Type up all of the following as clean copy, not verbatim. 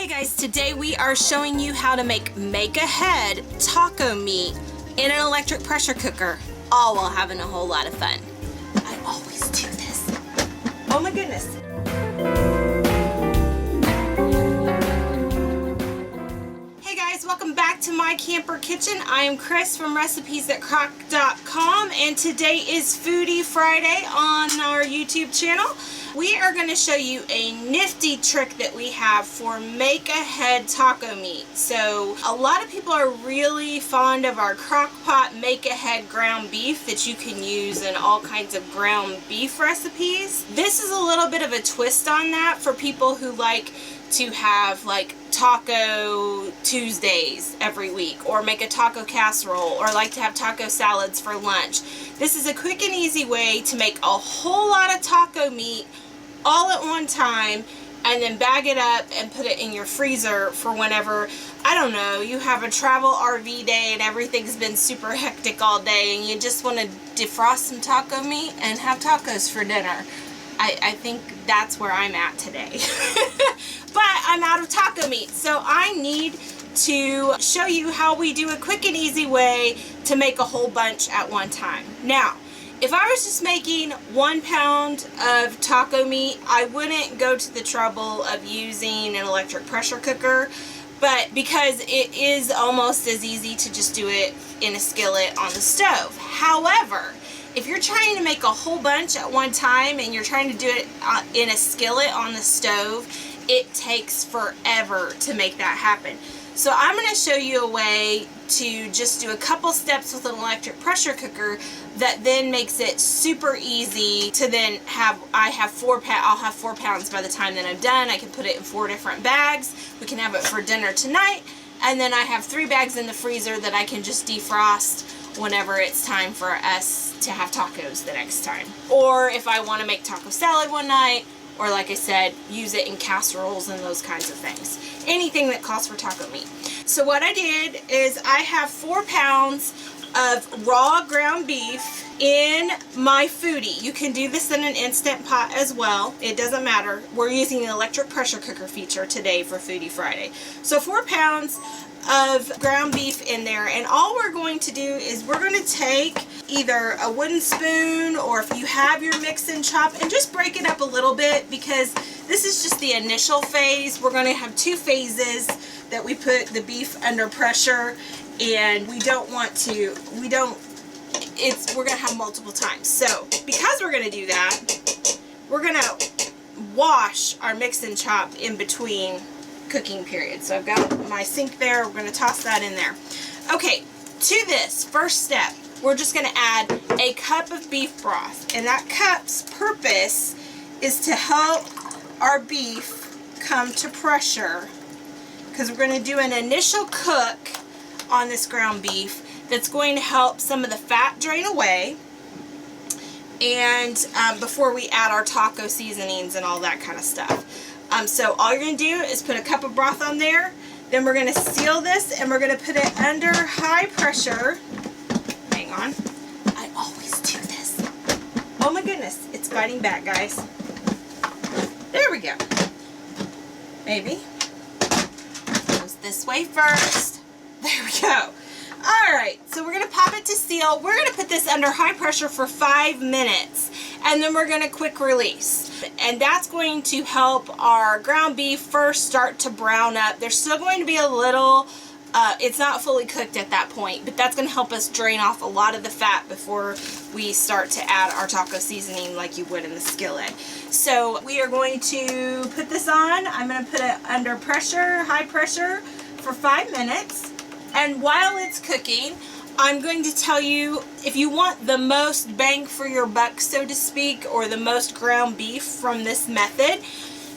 Hey guys, today we are showing you how to make ahead taco meat in an electric pressure cooker, all while having a whole lot of fun. I always do this. Oh my goodness. Hey guys, welcome back to my camper kitchen. I am Cris from recipes@crock.com, and today is Foodie Friday on our YouTube channel. We are going to show you a nifty trick that we have for make-ahead taco meat. So a lot of people are really fond of our crock pot make-ahead ground beef that you can use in all kinds of ground beef recipes. This is a little bit of a twist on that for people who like to have like Taco Tuesdays every week, or make a taco casserole, or like to have taco salads for lunch. This is a quick and easy way to make a whole lot of taco meat all at one time, and then bag it up and put it in your freezer for whenever, I don't know, you have a travel RV day and everything's been super hectic all day and you just want to defrost some taco meat and have tacos for dinner. I think that's where I'm at today. But I'm out of taco meat, so I need to show you how we do a quick and easy way to make a whole bunch at one time. Now, if I was just making 1 pound of taco meat, I wouldn't go to the trouble of using an electric pressure cooker, but because it is almost as easy to just do it in a skillet on the stove. However, if you're trying to make a whole bunch at one time and you're trying to do it in a skillet on the stove, it takes forever to make that happen. So I'm going to show you a way to just do a couple steps with an electric pressure cooker that then makes it super easy to then have, I'll have 4 pounds by the time that I'm done. I can put it in 4 different bags. We can have it for dinner tonight. And then I have 3 bags in the freezer that I can just defrost whenever it's time for us to have tacos the next time. Or if I want to make taco salad one night, or like I said, use it in casseroles and those kinds of things. Anything that calls for taco meat. So what I did is I have 4 pounds of raw ground beef in my Foodie. You can do this in an Instant Pot as well. It doesn't matter. We're using the electric pressure cooker feature today for Foodie Friday. So 4 pounds of ground beef in there, and all we're going to do is we're going to take either a wooden spoon, or if you have your mix and chop, and just break it up a little bit, because this is just the initial phase. We're going to have 2 phases that we put the beef under pressure, and we're going to have multiple times. So because we're going to do that, we're going to wash our mix and chop in between cooking period. So I've got my sink there. We're going to toss that in there. Okay, to this first step, we're just going to add a cup of beef broth, and that cup's purpose is to help our beef come to pressure, because we're going to do an initial cook on this ground beef that's going to help some of the fat drain away, and before we add our taco seasonings and all that kind of stuff. So all you're going to do is put a cup of broth on there. Then we're going to seal this, and we're going to put it under high pressure. Hang on. I always do this. Oh my goodness. It's biting back, guys. There we go. Maybe. Goes this way first. There we go. Alright, so we're going to pop it to seal. We're going to put this under high pressure for 5 minutes, and then we're going to quick release. And that's going to help our ground beef first start to brown up. There's still going to be a little, it's not fully cooked at that point, but that's going to help us drain off a lot of the fat before we start to add our taco seasoning like you would in the skillet. So we are going to put this on. I'm going to put it under pressure, high pressure, for 5 minutes. And while it's cooking, I'm going to tell you, if you want the most bang for your buck, so to speak, or the most ground beef from this method,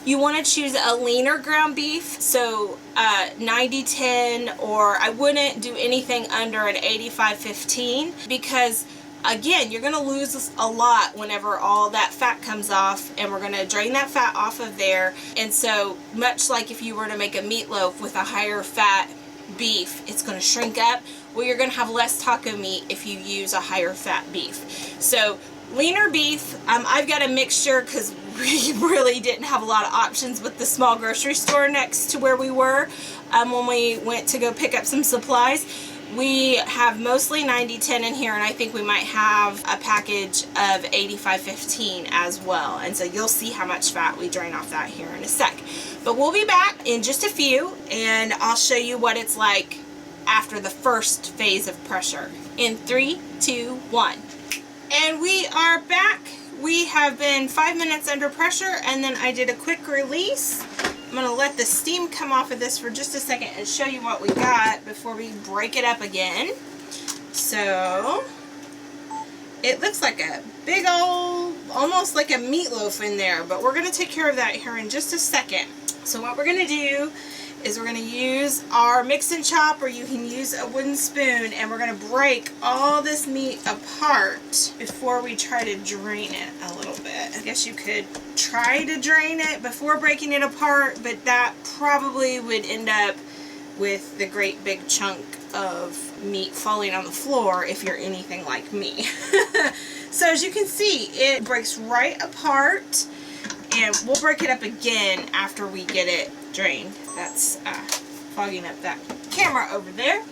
you want to choose a leaner ground beef. So 90-10, or I wouldn't do anything under an 85-15, because again, you're going to lose a lot whenever all that fat comes off, and we're going to drain that fat off of there. And so much like if you were to make a meatloaf with a higher fat beef, it's going to shrink up. Well, you're going to have less taco meat if you use a higher fat beef. So leaner beef, I've got a mixture because we really didn't have a lot of options with the small grocery store next to where we were when we went to go pick up some supplies. We have mostly 90-10 in here, and I think we might have a package of 85-15 as well. And so you'll see how much fat we drain off that here in a sec. But we'll be back in just a few, and I'll show you what it's like after the first phase of pressure. In 3, 2, 1. And we are back. We have been 5 minutes under pressure, and then I did a quick release. I'm going to let the steam come off of this for just a second and show you what we got before we break it up again. So, it looks like a big old, almost like a meatloaf in there, but we're going to take care of that here in just a second. So what we're going to do is we're going to use our mix and chop, or you can use a wooden spoon, and we're going to break all this meat apart before we try to drain it a little bit. I guess you could try to drain it before breaking it apart, but that probably would end up with the great big chunk of meat falling on the floor if you're anything like me. So as you can see, it breaks right apart, and we'll break it up again after we get it drained. That's fogging up that camera over there.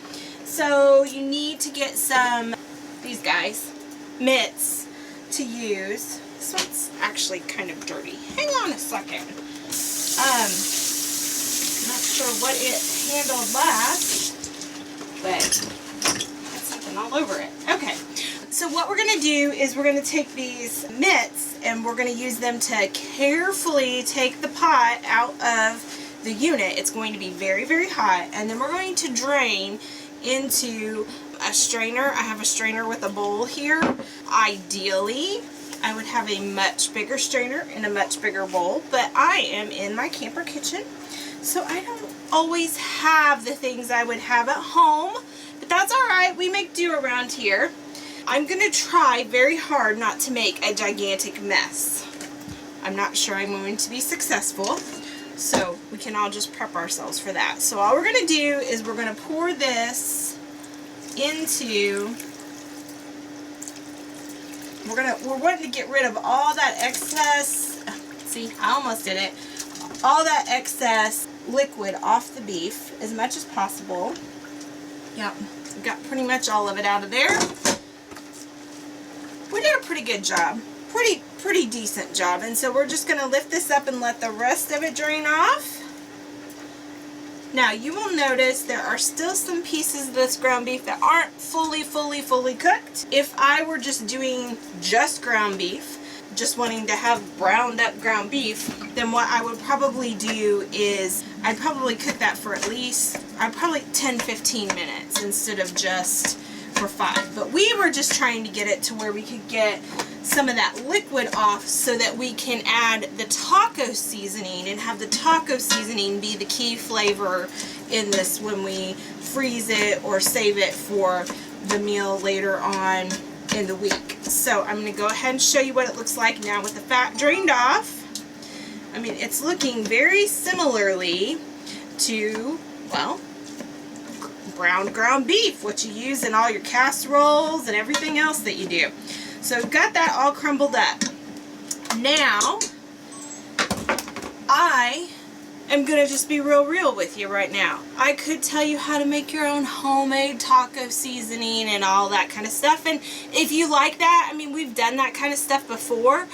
So you need to get some, these guys, mitts to use. This one's actually kind of dirty. Hang on a second. Not sure what it handled last, but got something all over it. Okay. So what we're going to do is we're going to take these mitts and we're going to use them to carefully take the pot out of the unit. It's going to be very, very hot, and then we're going to drain into a strainer. I have a strainer with a bowl here. Ideally, I would have a much bigger strainer and a much bigger bowl, but I am in my camper kitchen, so I don't always have the things I would have at home, but that's alright. We make do around here. I'm going to try very hard not to make a gigantic mess. I'm not sure I'm going to be successful, so we can all just prep ourselves for that. So all we're going to do is we're going to pour this into, we're wanting to get rid of all that excess, see, I almost did it, all that excess liquid off the beef as much as possible. Yep, got pretty much all of it out of there. We did a pretty good job. Pretty decent job. And so we're just going to lift this up and let the rest of it drain off. Now you will notice there are still some pieces of this ground beef that aren't fully cooked. If I were just doing just ground beef, just wanting to have browned up ground beef, then what I would probably do is I'd probably cook that for at least, probably 10-15 minutes instead of just for 5. But we were just trying to get it to where we could get some of that liquid off so that we can add the taco seasoning and have the taco seasoning be the key flavor in this when we freeze it or save it for the meal later on in the week. So I'm going to go ahead and show you what it looks like now with the fat drained off. I mean, it's looking very similarly to, well, browned ground beef, what you use in all your casseroles and everything else that you do. So we've got that all crumbled up. Now, I am going to just be real with you right now. I could tell you how to make your own homemade taco seasoning and all that kind of stuff. And if you like that, I mean, we've done that kind of stuff before.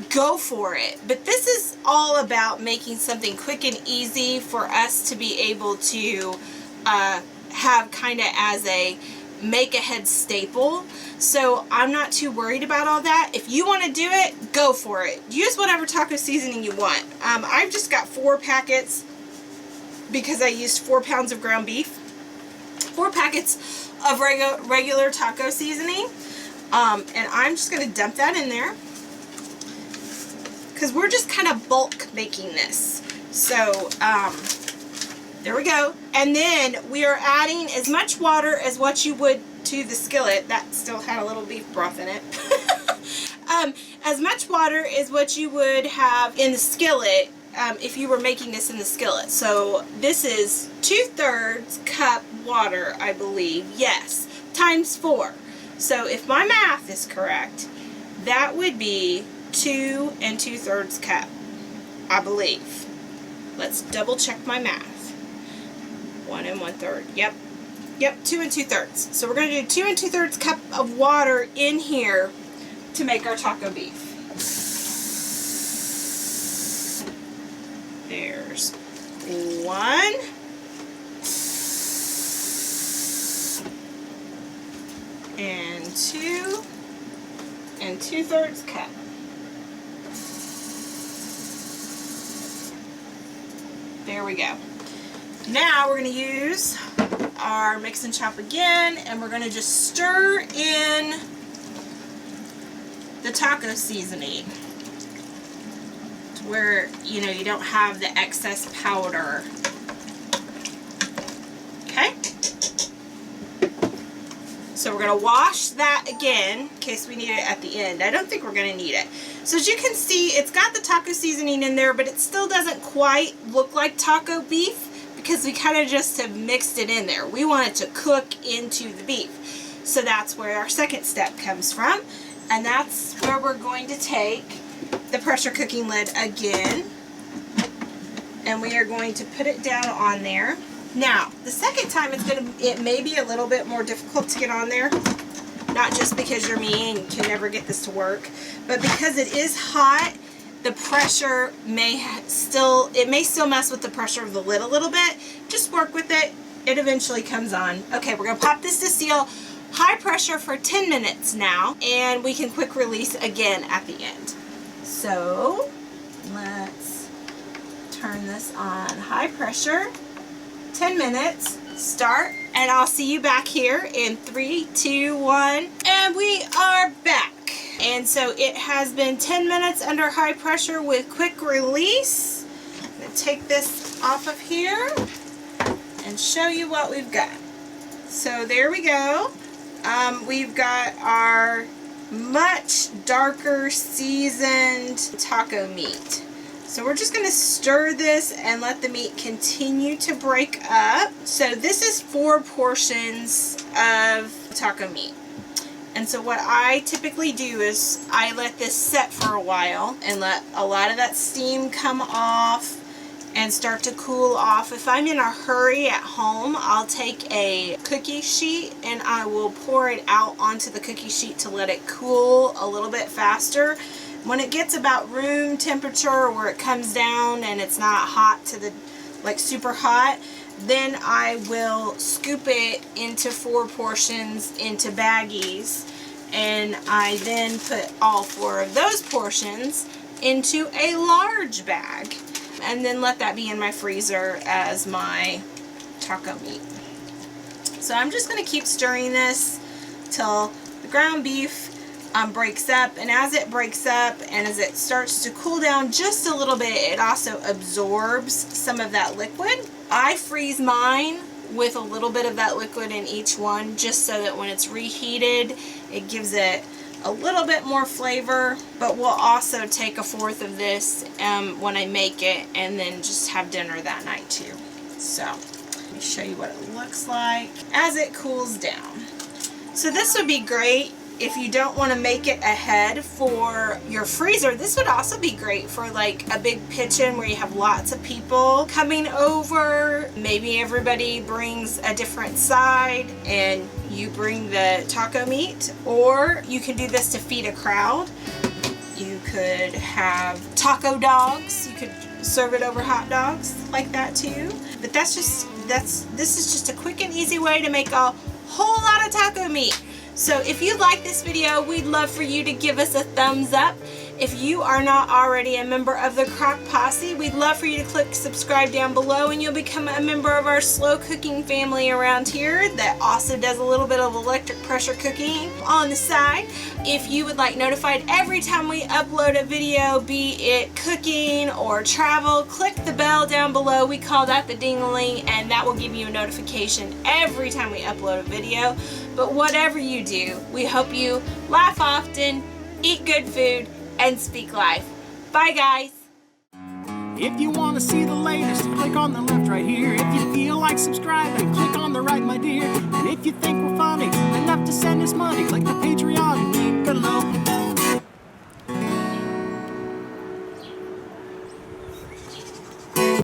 Go for it. But this is all about making something quick and easy for us to be able to have kind of as a make-ahead staple. So I'm not too worried about all that. If you want to do it, go for it. Use whatever taco seasoning you want. I've just got 4 packets because I used 4 pounds of ground beef. 4 packets of regular taco seasoning. And I'm just going to dump that in there because we're just kind of bulk making this. So there we go. And then we are adding as much water as what you would to the skillet. That still had a little beef broth in it. As much water as what you would have in the skillet if you were making this in the skillet. So this is 2/3 cup water, I believe. Yes, times 4. So if my math is correct, that would be 2 2/3 cup, I believe. Let's double check my math. 1 1/3. Yep. Yep, 2 2/3. So we're going to do 2 2/3 cup of water in here to make our taco beef. There's 1. And 2 2/3 cup. There we go. Now we're going to use our mix and chop again, and we're going to just stir in the taco seasoning to where, you know, you don't have the excess powder. Okay? So we're going to wash that again in case we need it at the end. I don't think we're going to need it. So as you can see, it's got the taco seasoning in there, but it still doesn't quite look like taco beef because we kind of just have mixed it in there. We want it to cook into the beef. So that's where our second step comes from. And that's where we're going to take the pressure cooking lid again. And we are going to put it down on there. Now, the second time it may be a little bit more difficult to get on there. Not just because you're me and can never get this to work, but because it is hot, the pressure may still mess with the pressure of the lid a little bit. Just work with it. It eventually comes on. Okay, we're going to pop this to seal. High pressure for 10 minutes now, and we can quick release again at the end. So, let's turn this on high pressure. 10 minutes, start, and I'll see you back here in 3, 2, 1, and we are back. And so it has been 10 minutes under high pressure with quick release. I'm going to take this off of here and show you what we've got. So there we go. We've got our much darker seasoned taco meat. So we're just going to stir this and let the meat continue to break up. So this is 4 portions of taco meat. And so what I typically do is I let this set for a while and let a lot of that steam come off and start to cool off. If I'm in a hurry at home, I'll take a cookie sheet and I will pour it out onto the cookie sheet to let it cool a little bit faster. When it gets about room temperature where it comes down and it's not hot to the, like super hot, then I will scoop it into 4 portions into baggies, and I then put all 4 of those portions into a large bag and then let that be in my freezer as my taco meat. So I'm just going to keep stirring this till the ground beef breaks up, and as it breaks up and as it starts to cool down just a little bit, it also absorbs some of that liquid. I freeze mine with a little bit of that liquid in each one just so that when it's reheated it gives it a little bit more flavor, but we'll also take a 1/4 of this when I make it and then just have dinner that night too. So let me show you what it looks like as it cools down. So this would be great if you don't want to make it ahead for your freezer. This would also be great for like a big kitchen where you have lots of people coming over. Maybe everybody brings a different side and you bring the taco meat, or you can do this to feed a crowd. You could have taco dogs. You could serve it over hot dogs like that too. But this is just a quick and easy way to make a whole lot of taco meat. So if you like this video, we'd love for you to give us a thumbs up. If you are not already a member of the Crock Posse, we'd love for you to click subscribe down below and you'll become a member of our slow cooking family around here that also does a little bit of electric pressure cooking on the side. If you would like notified every time we upload a video, be it cooking or travel, click the bell down below. We call that the ding-a-ling, and that will give you a notification every time we upload a video. But whatever you do, we hope you laugh often, eat good food, and speak life. Bye, guys. If you want to see the latest, click on the left right here. If you feel like subscribing, click on the right, my dear. And if you think we're funny enough to send us money, click the Patreon link below.